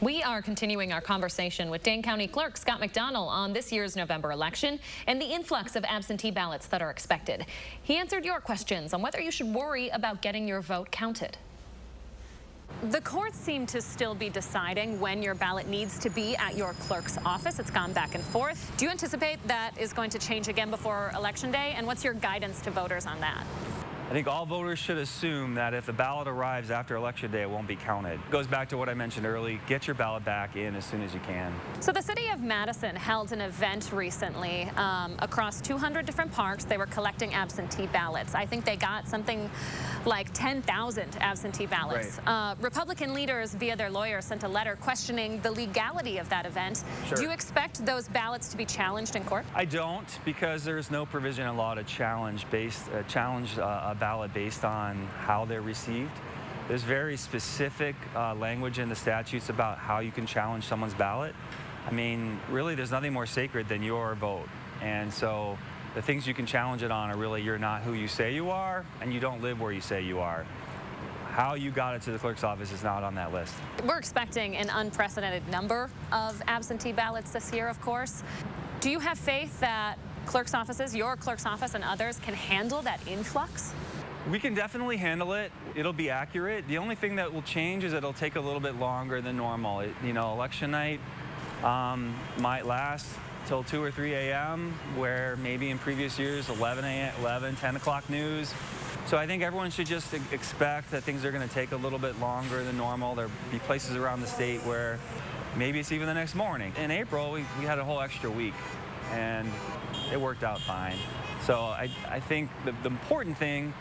We are continuing our conversation with Dane County Clerk Scott McDonell on this year's November election and the influx of absentee ballots that are expected. He answered your questions on whether you should worry about getting your vote counted. The courts seem to still be deciding when your ballot needs to be at your clerk's office. It's gone back and forth. Do you anticipate that is going to change again before Election Day? And what's your guidance to voters on that? I think all voters should assume that if the ballot arrives after Election Day, it won't be counted. It goes back to what I mentioned earlier. Get your ballot back in as soon as you can. So the city of Madison held an event recently across 200 different parks. They were collecting absentee ballots. I think they got something like 10,000 absentee ballots. Right. Republican leaders, via their lawyers, sent a letter questioning the legality of that event. Sure. Do you expect those ballots to be challenged in court? I don't, because there's no provision in law to challenge a ballot based on how they're received. There's very specific language in the statutes about how you can challenge someone's ballot. I mean, really, there's nothing more sacred than your vote. And so the things you can challenge it on are really you're not who you say you are, and you don't live where you say you are. How you got it to the clerk's office is not on that list. We're expecting an unprecedented number of absentee ballots this year, of course. Do you have faith that clerk's offices, your clerk's office and others, can handle that influx? We can definitely handle it. It'll be accurate. The only thing that will change is it'll take a little bit longer than normal. Election night might last till 2 or 3 a.m., where maybe in previous years 10 o'clock news. So I think everyone should just expect that things are going to take a little bit longer than normal. There'll be places around the state where maybe it's even the next morning. In April, we had a whole extra week, and it worked out fine. So I think the important thing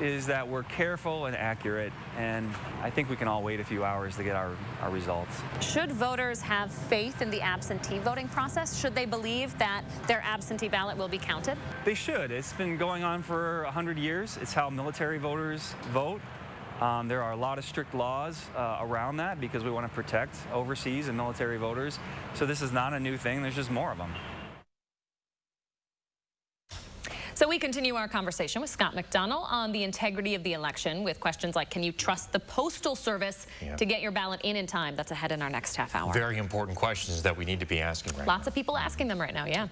is that we're careful and accurate, and I think we can all wait a few hours to get our results. Should voters have faith in the absentee voting process? Should they believe that their absentee ballot will be counted? They should. It's been going on for 100 years. It's how military voters vote. There are a lot of strict laws around that because we want to protect overseas and military voters. So this is not a new thing. There's just more of them. So we continue our conversation with Scott McDonell on the integrity of the election with questions like, can you trust the Postal Service to get your ballot in time? That's ahead in our next half hour. Very important questions that we need to be asking right now. Lots of people asking them right now, yeah.